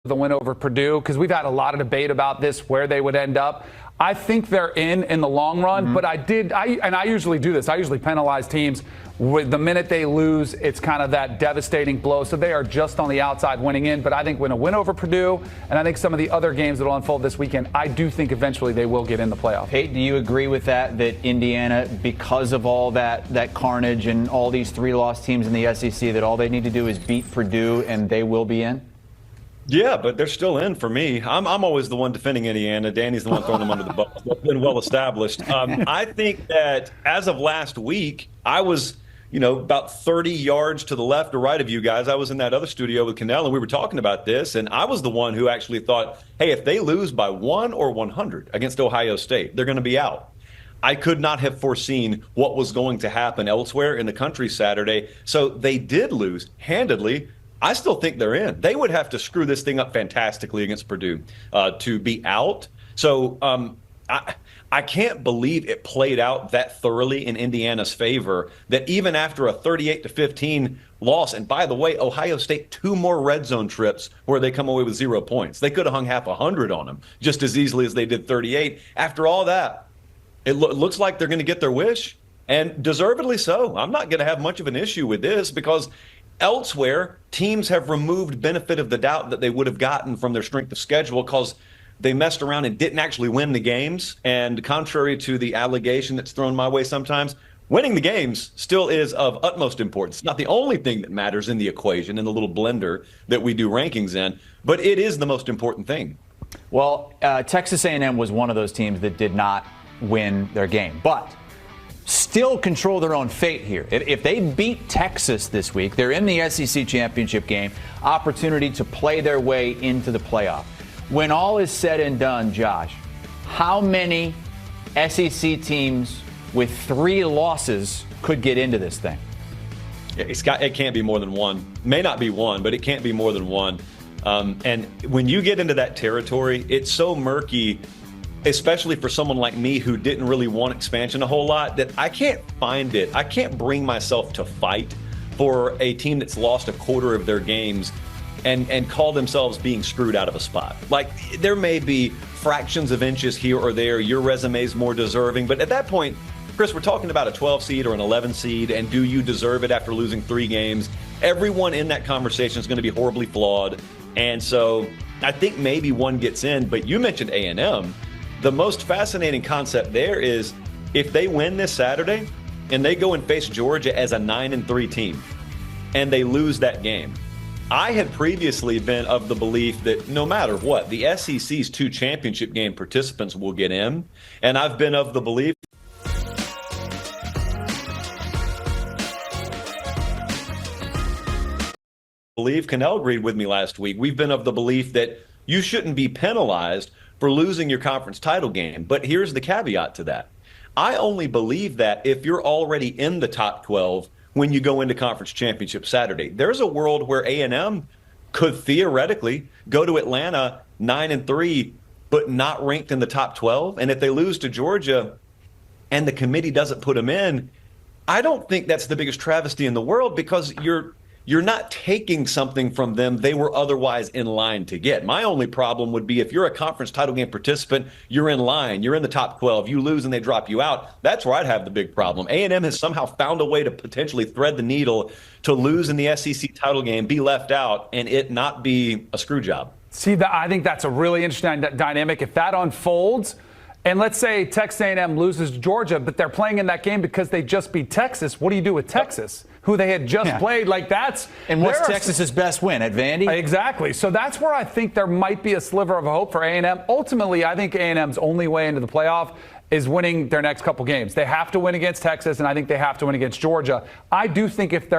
the win over Purdue, because we've had a lot of debate about this, where they would end up. I think they're in the long run, but I usually do this. I usually penalize teams with the minute they lose. It's kind of that devastating blow. So they are just on the outside winning in. But I think when a win over Purdue, and I think some of the other games that will unfold this weekend, I do think eventually they will get in the playoff. Pate, do you agree with that Indiana, because of all that carnage and all these 3-loss teams in the SEC, that all they need to do is beat Purdue and they will be in? Yeah, but they're still in for me. I'm always the one defending Indiana. Danny's the one throwing them under the bus. That's been well established. I think that as of last week, I was, about 30 yards to the left or right of you guys. I was in that other studio with Cannell, and we were talking about this, and I was the one who actually thought, hey, if they lose by 1 or 100 against Ohio State, they're going to be out. I could not have foreseen what was going to happen elsewhere in the country Saturday. So they did lose handedly. I still think they're in. They would have to screw this thing up fantastically against Purdue to be out. So I can't believe it played out that thoroughly in Indiana's favor, that even after a 38-15 loss, and by the way, Ohio State 2 more red zone trips where they come away with 0 points. They could have hung half 100 on them just as easily as they did 38. After all that, it looks like they're going to get their wish, and deservedly so. I'm not going to have much of an issue with this, because elsewhere, teams have removed benefit of the doubt that they would have gotten from their strength of schedule because they messed around and didn't actually win the games. And contrary to the allegation that's thrown my way sometimes, winning the games still is of utmost importance. It's not the only thing that matters in the equation, in the little blender that we do rankings in, but it is the most important thing. Well, Texas A&M was one of those teams that did not win their game, but still control their own fate here. If they beat Texas this week, they're in the SEC championship game, opportunity to play their way into the playoff. When all is said and done, Josh, how many SEC teams with 3 losses could get into this thing? It can't be more than 1. May not be 1, but it can't be more than 1. And when you get into that territory, it's so murky, especially for someone like me who didn't really want expansion a whole lot, that I can't find it. I can't bring myself to fight for a team that's lost a quarter of their games and call themselves being screwed out of a spot. Like, there may be fractions of inches here or there. Your resume's more deserving. But at that point, Chris, we're talking about a 12 seed or an 11 seed, and do you deserve it after losing 3 games? Everyone in that conversation is going to be horribly flawed. And so I think maybe 1 gets in. But you mentioned A&M. The most fascinating concept there is if they win this Saturday and they go and face Georgia as a 9-3 team and they lose that game. I had previously been of the belief that no matter what, the SEC's 2 championship game participants will get in. And I've been of the belief Cannell agreed with me last week. We've been of the belief that you shouldn't be penalized for losing your conference title game. But here's the caveat to that. I only believe that if you're already in the top 12 when you go into conference championship Saturday. There's a world where A&M could theoretically go to Atlanta 9-3, but not ranked in the top 12. And if they lose to Georgia and the committee doesn't put them in, I don't think that's the biggest travesty in the world, because you're not taking something from them they were otherwise in line to get. My only problem would be if you're a conference title game participant, you're in line, you're in the top 12, you lose and they drop you out. That's where I'd have the big problem. A&M has somehow found a way to potentially thread the needle to lose in the SEC title game, be left out, and it not be a screw job. See, I think that's a really interesting dynamic. If that unfolds, and let's say Texas A&M loses to Georgia, but they're playing in that game because they just beat Texas, what do you do with Texas, who they had just played? Like, that's... And what's Texas's best win, at Vandy? Exactly. So that's where I think there might be a sliver of hope for A&M. Ultimately, I think A&M's only way into the playoff is winning their next couple games. They have to win against Texas, and I think they have to win against Georgia. I do think if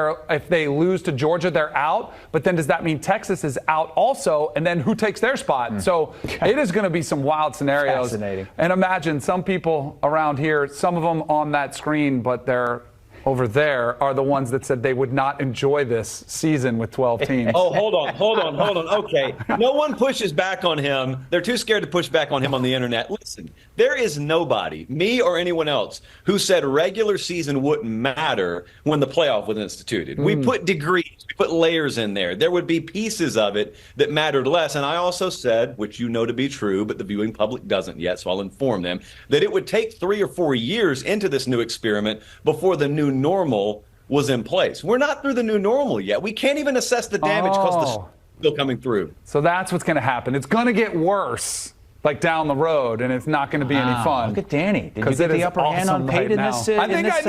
they lose to Georgia, they're out. But then does that mean Texas is out also? And then who takes their spot? So it is going to be some wild scenarios. Fascinating. And imagine some people around here, some of them on that screen, but they're over there are the ones that said they would not enjoy this season with 12 teams. Oh, hold on. Okay. No one pushes back on him. They're too scared to push back on him on the internet. Listen, there is nobody, me or anyone else, who said regular season wouldn't matter when the playoff was instituted. We put degrees, we put layers in there. There would be pieces of it that mattered less. And I also said, which you know to be true, but the viewing public doesn't yet, so I'll inform them, that it would take 3 or 4 years into this new experiment before the new normal was in place. We're not through the new normal yet. We can't even assess the damage because the still coming through. So that's what's going to happen. It's going to get worse, like down the road, and it's not going to be any fun. Look at Danny. Did you get the upper hand on Pate in this? I think I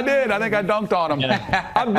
did. I think I dunked on him. I'm